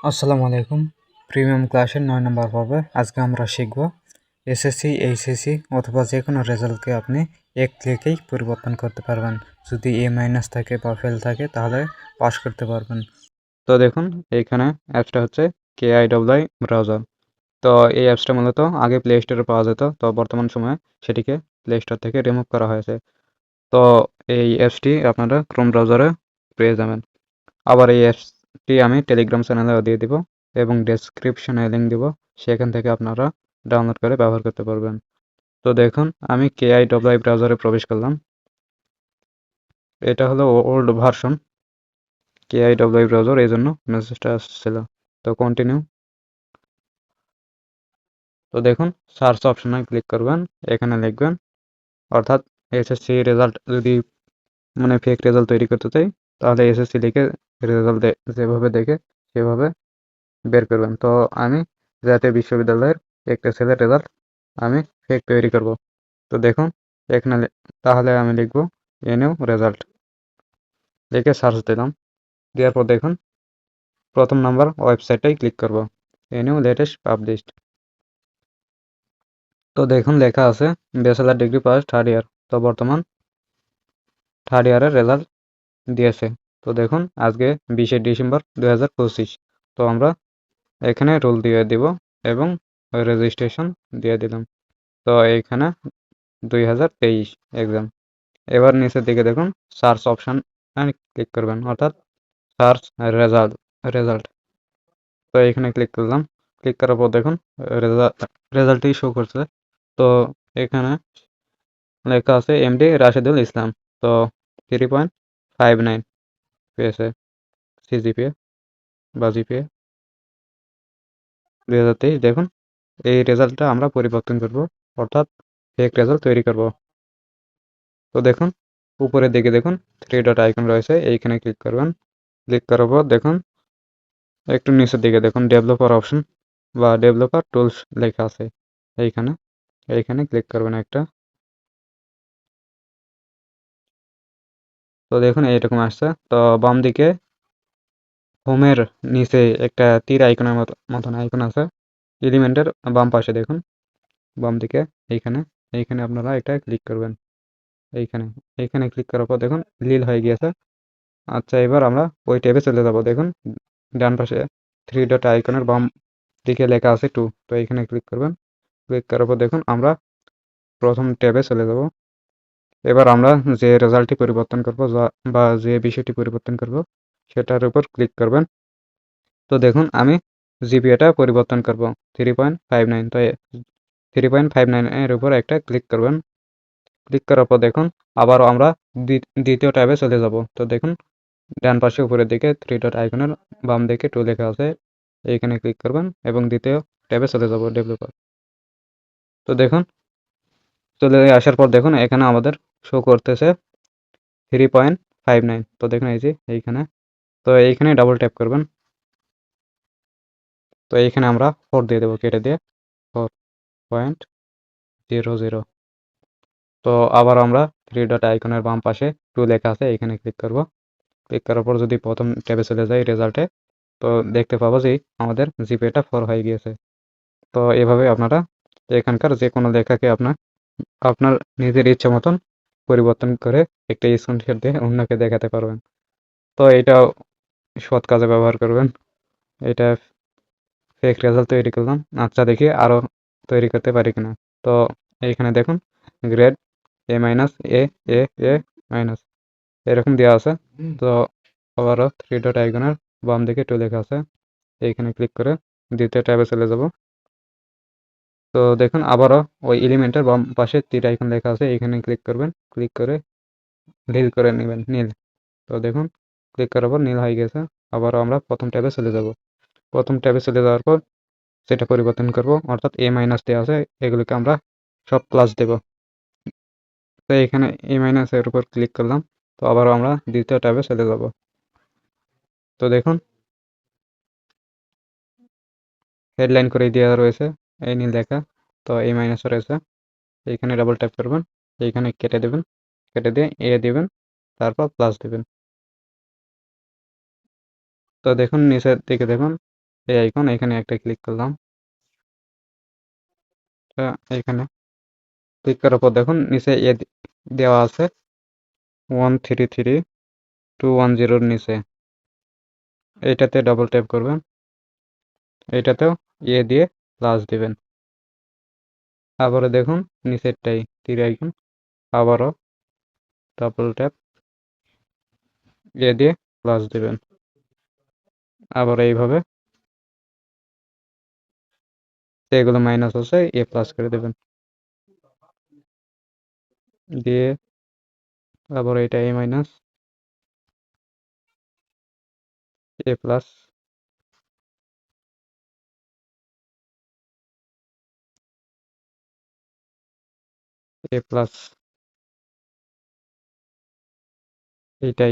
আসসালামু আলাইকুম। প্রিমিয়াম ক্লাসের ৯ নম্বর পর্বে আজকে আমরা শিখব এসএসসি, এইচএসসি অথবা যে কোনো রেজাল্টকে আপনি এক ক্লিকেই পরিবর্তন করতে পারবেন। যদি এ মাইনাস থাকে বা ফেল থাকে তাহলে পাস করতে পারবেন। তো দেখুন এইখানে অ্যাপসটা হচ্ছে KIAI ব্রাউজার। তো এই অ্যাপসটা মূলত আগে প্লে স্টোরে পাওয়া যেত, তো বর্তমান সময়ে সেটিকে প্লে স্টোর থেকে রিমুভ করা হয়েছে। তো এই অ্যাপসটি আপনারা ক্রোম ব্রাউজারে পেয়ে যাবেন। আবার এই অ্যাপসটি আমি টেলিগ্রাম চ্যানেলেও দিয়ে দিব এবং ডেসক্রিপশনে লিঙ্ক দিব, সেখান থেকে আপনারা ডাউনলোড করে ব্যবহার করতে পারবেন। তো দেখুন আমি KIAI ব্রাউজারে প্রবেশ করলাম। এটা হলো ওল্ড ভার্সন KIAI ব্রাউজার, এই জন্য মেসেজটা আসছিল। তো কন্টিনিউ। তো দেখুন সার্চ অপশনে ক্লিক করবেন, এখানে লিখবেন অর্থাৎ এসএসসি রেজাল্ট যদি ফেক রেজাল্ট তৈরি করতে চাই তাহলে এসএসসি লিখে রেজাল্ট যেভাবে দেখে সেভাবে বের করবেন। তো আমি জাতীয় বিশ্ববিদ্যালয়ের একটা ছেলের রেজাল্ট আমি ফেক তৈরি করব। তো দেখুন এখানে তাহলে আমি লিখব এনইউ রেজাল্ট, লিখে সার্চ দিলাম। দেওয়ার পর দেখুন প্রথম নাম্বার ওয়েবসাইটটাই ক্লিক করব, এনইউ লেটেস্ট পাবলিশড। তো দেখুন লেখা আছে bachelor degree pass third year. তো বর্তমান থার্ড ইয়ারের রেজাল্ট দিয়েছে। তো দেখুন আজকে 20শে ডিসেম্বর 2025। তো আমরা এখানে রোল দিয়ে দিব এবং রেজিস্ট্রেশন দিয়ে দিলাম। তো এইখানে 2023 এক্সাম। এবার নিচের দিকে দেখুন সার্চ অপশন ক্লিক করবেন, অর্থাৎ সার্চ রেজাল্ট রেজাল্ট। তো এখানে ক্লিক করলাম। ক্লিক করার পর দেখুন রেজাল্টই শো করছে। তো এখানে লেখা আছে এমডি রাশেদুল ইসলাম। তো 3.59 পেয়েছে সিজিপিএ বা জিপিএ 2023। দেখুন এই রেজাল্টটা আমরা পরিবর্তন করব, অর্থাৎ ফেক রেজাল্ট তৈরি করব। তো দেখুন উপরের দিকে দেখুন 3 ডট আইকন রয়েছে, এইখানে ক্লিক করবেন। ক্লিক করার পর দেখুন একটু নিচের দিকে দেখুন ডেভেলপার অপশন বা ডেভেলপার টুলস লেখা আছে, এইখানে এইখানে ক্লিক করবেন একটা। তো দেখুন এইরকম আসছে। তো বাম দিকে হোমের নিচে একটা তীর আইকনের মতন আইকন আছে, এলিমেন্টের বাম পাশে দেখুন বাম দিকে এইখানে এইখানে আপনারা এটা ক্লিক করবেন। এইখানে এইখানে ক্লিক করার পর দেখুন লীল হয়ে গিয়েছে। আচ্ছা এবার আমরা ওই ট্যাবে চলে যাব। দেখুন ডান পাশে 3 ডট আইকনের বাম দিকে লেখা আছে 2। তো এইখানে ক্লিক করবেন। ক্লিক করার পর দেখুন আমরা প্রথম ট্যাবে চলে যাব। এবার আমরা যে রেজাল্টটি পরিবর্তন করব বা যে বিষয়টি পরিবর্তন করব সেটার উপর ক্লিক করবেন। তো দেখুন আমি জিপিএটা পরিবর্তন করব 3.59। তো 3.59 এর উপর একটা ক্লিক করবেন। ক্লিক করার পর দেখুন আবারও আমরা দ্বিতীয় ট্যাবে চলে যাব। তো দেখুন ডান পাশে উপরের দিকে 3 ডট আইকনের বাম দিকে 2 লেখা আছে, এইখানে ক্লিক করবেন এবং দ্বিতীয় ট্যাবে চলে যাব ডেভেলপার। তো দেখুন চলে আসার পর দেখুন এখানে আমাদের শো করতেছে 3.59। তো দেখুন এই যে এইখানে, তো এইখানে ডাবল ট্যাপ করবেন। তো এইখানে আমরা 4 দিয়ে দেবো, কেটে দিয়ে 4.00। তো আবার আমরা 3 ডট আইকনের বাম পাশে 2 লেখা আছে, এখানে ক্লিক করব। ক্লিক করার পর যদি প্রথম ট্যাবে চলে যাই রেজাল্টে, তো দেখতে পাবো যে আমাদের জিপিএটা 4 হয়ে গিয়েছে। তো এভাবে আপনারা এখানকার যে কোনো লেখাকে আপনার নিজের ইচ্ছা মতন পরিবর্তন করে একটা স্ক্রিনশট দিয়ে অন্যকে দেখাতে পারবেন। তো এটাও সৎ কাজে ব্যবহার করবেন। এটা ফেক রেজাল্ট তৈরি করলাম। আচ্ছা দেখি আরও তৈরি করতে পারি কিনা। তো এইখানে দেখুন grade A minus A A A minus এরকম দেওয়া আছে। তো আবারও 3 ডট আইকনের বাম দিকে 2 লেখা আছে, এইখানে ক্লিক করে দ্বিতীয় ট্যাবে চলে যাব। তো দেখুন আবারও ওই এলিমেন্টের বাম পাশে তীর আইকন লেখা আছে, এখানে ক্লিক করবেন। ক্লিক করে নীল করে নেবেন, নীল। তো দেখুন ক্লিক করার পর নীল হয়ে গেছে। আবারও আমরা প্রথম ট্যাবে চলে যাব। প্রথম ট্যাবে চলে যাওয়ার পর সেটা পরিবর্তন করব, অর্থাৎ এ মাইনাস দেওয়া আছে, এগুলোকে আমরা সব প্লাস দেব। তো এখানে এ মাইনাস এর উপর ক্লিক করলাম। তো আবারও আমরা দ্বিতীয় ট্যাবে চলে যাব। তো দেখুন হেডলাইন করে দেওয়া রয়েছে এই নীল লেখা। তো এ মাইনাস রয়েছে, এইখানে ডাবল ট্যাপ করবেন, এইখানে কেটে দেবেন, কেটে দিয়ে এ দিবেন, তারপর প্লাস দিবেন। তো দেখুন নিচের দিকে দেখুন এই আইকন, এখানে একটা ক্লিক করলাম। তো এখানে ক্লিক করার পর দেখুন নিচে দেওয়া আছে 133.210 নিচে, এইটাতে ডাবল ট্যাপ করবেন, এইটাতেও দিয়ে প্লাস দিবেন। আবারও দেখুন নিচেরটাই তীর আইকন, আবারও ডাবল ট্যাপ দিয়ে প্লাস দিবেন। আবার এইভাবে এগুলো মাইনাস আছে প্লাস করে দেবেন, দিয়ে আবার এটা মাইনাস প্লাস প্লাস, এটা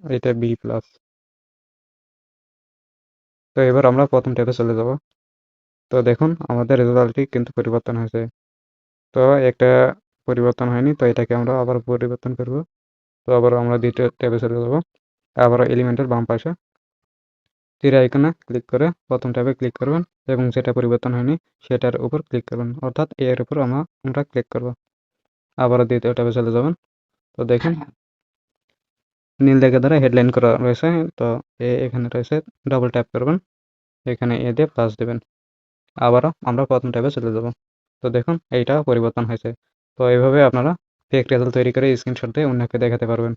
এটা বি প্লাস। তো এবার আমরা প্রথম ট্যাবে চলে যাব। তো দেখুন আমাদের রেজাল্টটি কিন্তু পরিবর্তন হয়েছে। তো একটা পরিবর্তন হয়নি, তো এটাকে আমরা আবার পরিবর্তন করব। তো আবার আমরা দ্বিতীয় ট্যাবে চলে যাব। আবার এলিমেন্টের বাম পাশে তীর আইকনে ক্লিক করে প্রথম ট্যাবে ক্লিক করবেন এবং যেটা পরিবর্তন হয়নি সেটার উপর ক্লিক করবেন, অর্থাৎ এর উপর আমরা ক্লিক করব। আবার দ্বিতীয় ট্যাবে চলে যাবেন। তো দেখেন নীল রেখা দ্বারা হেডলাইন করা রয়েছে। তো এখানে রয়েছে, ডাবল ট্যাপ করবেন, এখানে দিয়ে প্লাস দেবেন। আবারও আমরা প্রথম ট্যাবে চলে যাব। তো দেখুন এইটা পরিবর্তন হয়েছে। তো এইভাবে আপনারা ফেক রেজাল্ট তৈরি করে স্ক্রিনশট দিয়ে অন্যকে দেখাতে পারবেন।